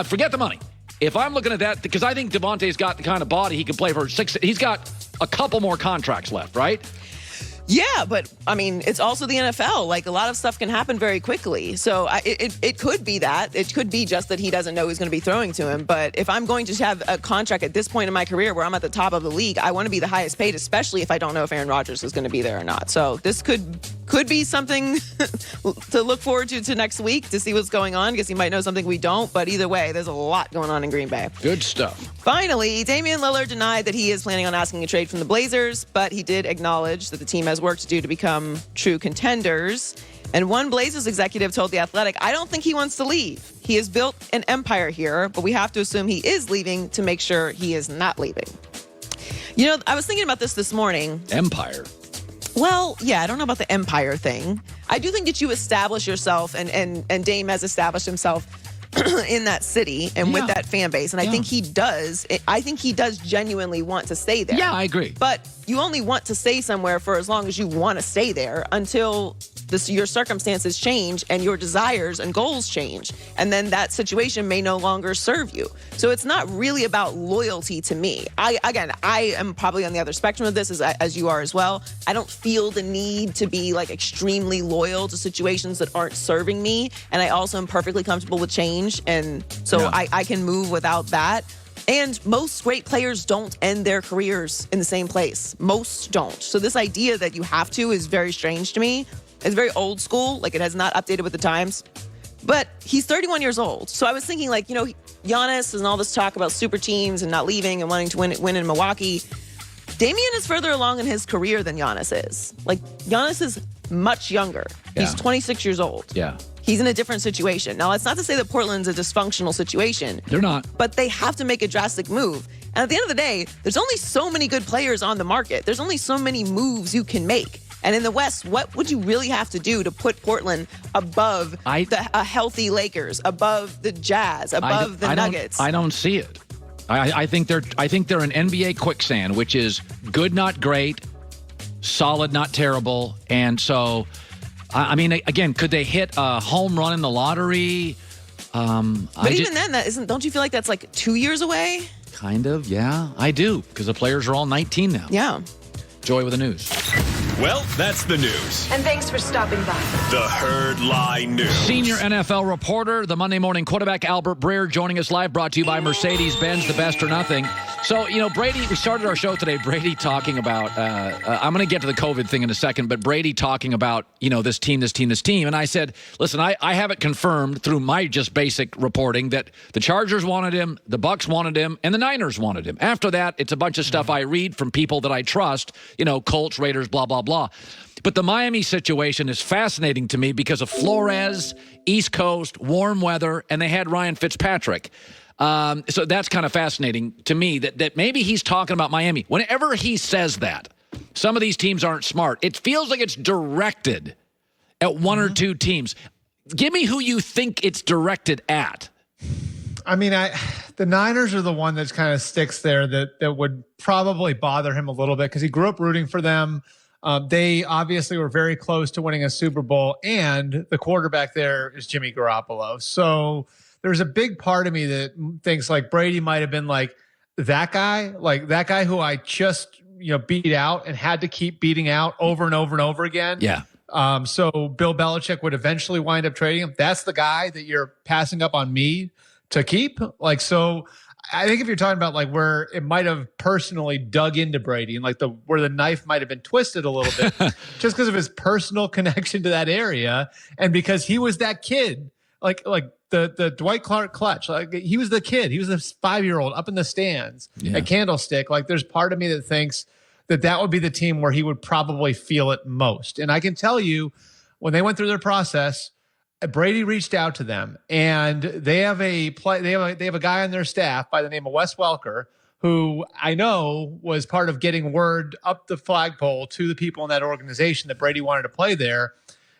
forget the money. If I'm looking at that, because I think Devontae's got the kind of body he can play for 6. He's got a couple more contracts left, right? Yeah, but I mean, it's also the NFL. Like, a lot of stuff can happen very quickly. So it could be that. It could be just that he doesn't know who's going to be throwing to him. But if I'm going to have a contract at this point in my career where I'm at the top of the league, I want to be the highest paid, especially if I don't know if Aaron Rodgers is going to be there or not. So this could be something to look forward to next week to see what's going on, because he might know something we don't. But either way, there's a lot going on in Green Bay. Good stuff. Finally, Damian Lillard denied that he is planning on asking a trade from the Blazers, but he did acknowledge that the team has work to do to become true contenders. And one Blazers executive told The Athletic, "I don't think he wants to leave. He has built an empire here, but we have to assume he is leaving to make sure he is not leaving." You know, I was thinking about this morning. Empire. Well, yeah, I don't know about the empire thing. I do think that you establish yourself, and Dame has established himself in that city and with that fan base. And I think he does. I think he does genuinely want to stay there. Yeah, I agree. But you only want to stay somewhere for as long as you want to stay there until your circumstances change and your desires and goals change. And then that situation may no longer serve you. So it's not really about loyalty to me. I am probably on the other spectrum of this as you are as well. I don't feel the need to be like extremely loyal to situations that aren't serving me. And I also am perfectly comfortable with change. And so I can move without that. And most great players don't end their careers in the same place. Most don't. So this idea that you have to is very strange to me. It's very old school. Like, it has not updated with the times. But he's 31 years old. So I was thinking, like, you know, Giannis and all this talk about super teams and not leaving and wanting to win in Milwaukee. Damian is further along in his career than Giannis is. Like, Giannis is much younger. Yeah. He's 26 years old. Yeah. He's in a different situation. Now, that's not to say that Portland's a dysfunctional situation. They're not. But they have to make a drastic move. And at the end of the day, there's only so many good players on the market. There's only so many moves you can make. And in the West, what would you really have to do to put Portland above a healthy Lakers, above the Jazz, above the Nuggets? I don't see it. I think they're an NBA quicksand, which is good, not great, solid, not terrible. And so, I mean, again, could they hit a home run in the lottery? But even then, don't you feel like that's like 2 years away? Kind of, yeah. I do, because the players are all 19 now. Yeah. Joy with the news. Well, that's the news. And thanks for stopping by. The Herd Lie News. Senior NFL reporter, the Monday Morning quarterback, Albert Breer, joining us live, brought to you by Mercedes-Benz, the best or nothing. So, you know, Brady, we started our show today, Brady talking about, I'm going to get to the COVID thing in a second, but Brady talking about, you know, this team. And I said, listen, I have it confirmed through my just basic reporting that the Chargers wanted him, the Bucs wanted him, and the Niners wanted him. After that, it's a bunch of stuff I read from people that I trust, you know, Colts, Raiders, blah, blah, blah. But the Miami situation is fascinating to me because of Flores, East Coast, warm weather, and they had Ryan Fitzpatrick. So that's kind of fascinating to me that maybe he's talking about Miami. Whenever he says that, some of these teams aren't smart. It feels like it's directed at one or two teams. Give me who you think it's directed at. I mean, the Niners are the one that kind of sticks there that would probably bother him a little bit because he grew up rooting for them. They obviously were very close to winning a Super Bowl, and the quarterback there is Jimmy Garoppolo. So there's a big part of me that thinks like Brady might have been like that guy who I just, you know, beat out and had to keep beating out over and over and over again. Yeah. So Bill Belichick would eventually wind up trading him. That's the guy that you're passing up on me to keep. Like, so I think if you're talking about like where it might have personally dug into Brady and like where the knife might have been twisted a little bit just because of his personal connection to that area. And because he was that kid, like the Dwight Clark clutch, like he was the kid, he was this 5-year-old up in the stands at Candlestick. Like there's part of me that thinks that would be the team where he would probably feel it most. And I can tell you when they went through their process, Brady reached out to them, and they have a guy on their staff by the name of Wes Welker, who I know was part of getting word up the flagpole to the people in that organization that Brady wanted to play there.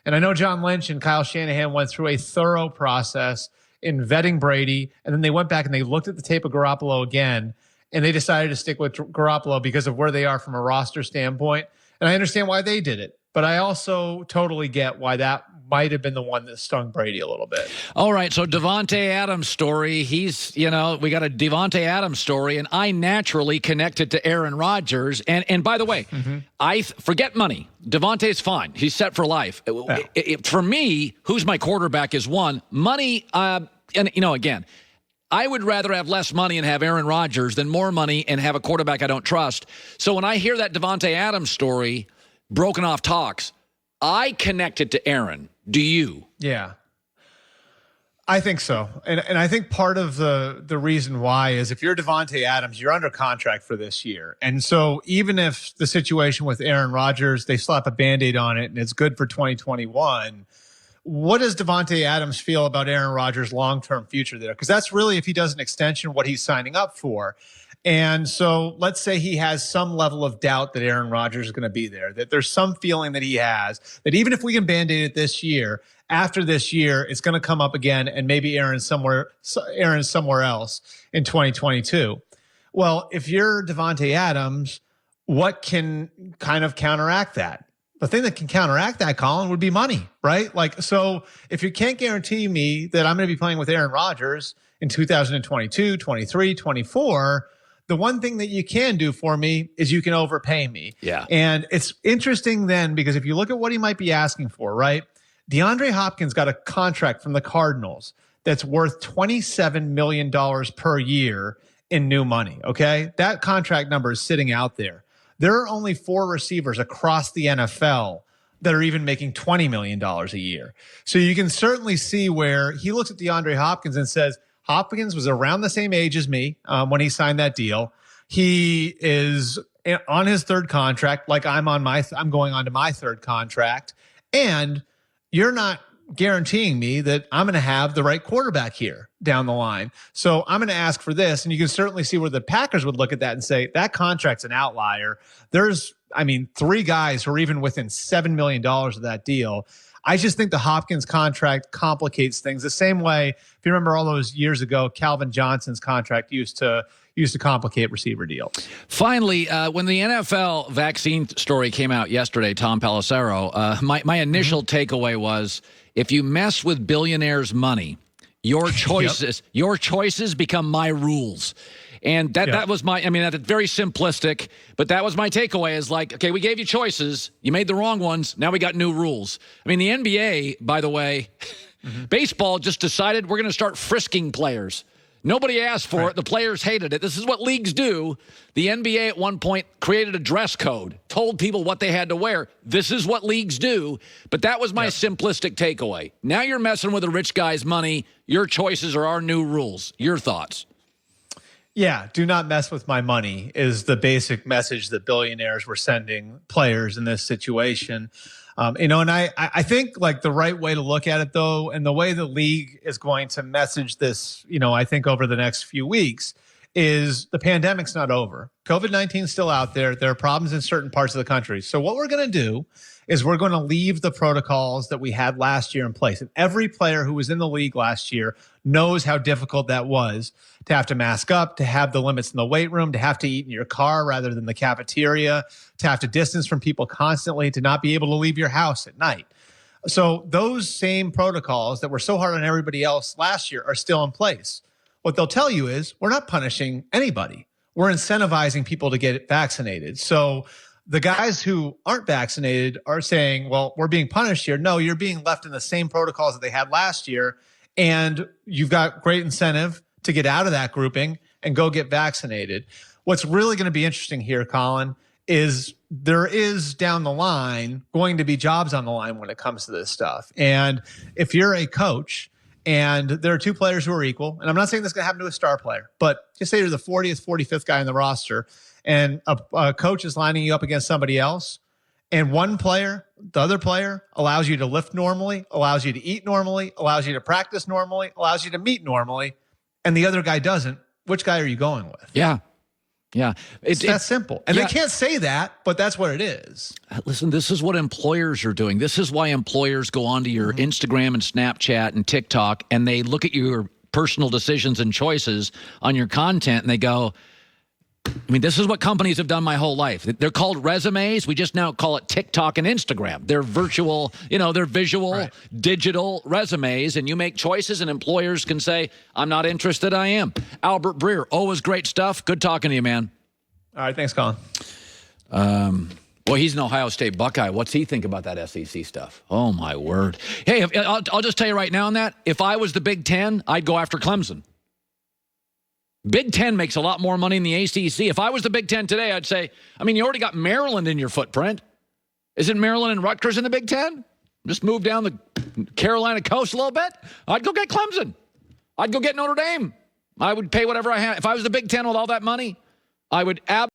And I know John Lynch and Kyle Shanahan went through a thorough process in vetting Brady, and then they went back and they looked at the tape of Garoppolo again, and they decided to stick with Garoppolo because of where they are from a roster standpoint. And I understand why they did it. but I also totally get why that might have been the one that stung Brady a little bit. All right, so Devonte Adams story. He's, we got a Devonte Adams story, and I naturally connected to Aaron Rodgers. And by the way, I forget money. Devontae's fine. He's set for life. Yeah. For me, who's my quarterback is one. Money, and again, I would rather have less money and have Aaron Rodgers than more money and have a quarterback I don't trust. So when I hear that Devonte Adams story, broken off talks, I connected to Aaron. Do you? Yeah, I think so. And I think part of the reason why is if you're Devonte Adams, you're under contract for this year. And so even if the situation with Aaron Rodgers, they slap a Band-Aid on it and it's good for 2021, what does Devonte Adams feel about Aaron Rodgers' long-term future there? Because that's really, if he does an extension, what he's signing up for. And so let's say he has some level of doubt that Aaron Rodgers is going to be there, that there's some feeling that he has that even if we can Band-Aid it this year, after this year, it's going to come up again and maybe Aaron's somewhere else in 2022. Well, if you're Devonte Adams, what can kind of counteract that? The thing that can counteract that, Colin, would be money, right? Like, so if you can't guarantee me that I'm going to be playing with Aaron Rodgers in 2022, 23, 24, the one thing that you can do for me is you can overpay me. Yeah. And it's interesting then because if you look at what he might be asking for, right? DeAndre Hopkins got a contract from the Cardinals that's worth $27 million per year in new money, okay? That contract number is sitting out there. There are only 4 receivers across the NFL that are even making $20 million a year. So you can certainly see where he looks at DeAndre Hopkins and says, Hopkins was around the same age as me when he signed that deal. He is on his 3rd contract, like I'm going on to my 3rd contract. And you're not guaranteeing me that I'm going to have the right quarterback here down the line. So I'm going to ask for this. And you can certainly see where the Packers would look at that and say, that contract's an outlier. There's, 3 guys who are even within $7 million of that deal. I just think the Hopkins contract complicates things the same way. If you remember all those years ago, Calvin Johnson's contract used to complicate receiver deals. Finally, when the NFL vaccine story came out yesterday, Tom Pelissero, my initial takeaway was, if you mess with billionaires' money, your choices become my rules. And that was that's very simplistic, but that was my takeaway is like, okay, we gave you choices. You made the wrong ones. Now we got new rules. The NBA, by the way, baseball just decided we're going to start frisking players. Nobody asked for it. The players hated it. This is what leagues do. The NBA at one point created a dress code, told people what they had to wear. This is what leagues do. But that was my simplistic takeaway. Now you're messing with a rich guy's money. Your choices are our new rules. Your thoughts? Yeah, do not mess with my money is the basic message that billionaires were sending players in this situation. And I think like the right way to look at it, though, and the way the league is going to message this, I think over the next few weeks, is the pandemic's not over. COVID-19 is still out there. There are problems in certain parts of the country. So what we're going to do is we're going to leave the protocols that we had last year in place. And every player who was in the league last year knows how difficult that was to have to mask up, to have the limits in the weight room, to have to eat in your car rather than the cafeteria, to have to distance from people constantly, to not be able to leave your house at night. So those same protocols that were so hard on everybody else last year are still in place. What they'll tell you is we're not punishing anybody. We're incentivizing people to get vaccinated. So the guys who aren't vaccinated are saying, well, we're being punished here. No, you're being left in the same protocols that they had last year. And you've got great incentive to get out of that grouping and go get vaccinated. What's really going to be interesting here, Colin, is there is down the line going to be jobs on the line when it comes to this stuff. And if you're a coach and there are 2 players who are equal, and I'm not saying this is going to happen to a star player, but just say you're the 40th, 45th guy on the roster and a coach is lining you up against somebody else, and one player, the other player, allows you to lift normally, allows you to eat normally, allows you to practice normally, allows you to meet normally, and the other guy doesn't, which guy are you going with? Yeah. It's that simple. And they can't say that, but that's what it is. Listen, this is what employers are doing. This is why employers go onto your Instagram and Snapchat and TikTok, and they look at your personal decisions and choices on your content, and they go, I mean, this is what companies have done my whole life. They're called resumes. We just now call it TikTok and Instagram. They're virtual, they're visual, digital resumes, and you make choices, and employers can say, I'm not interested, I am. Albert Breer, always great stuff. Good talking to you, man. All right, thanks, Colin. Well, he's an Ohio State Buckeye. What's he think about that SEC stuff? Oh, my word. Hey, I'll just tell you right now on that, if I was the Big Ten, I'd go after Clemson. Big Ten makes a lot more money in the ACC. If I was the Big Ten today, I'd say, you already got Maryland in your footprint. Isn't Maryland and Rutgers in the Big Ten? Just move down the Carolina coast a little bit. I'd go get Clemson. I'd go get Notre Dame. I would pay whatever I had. If I was the Big Ten with all that money, I would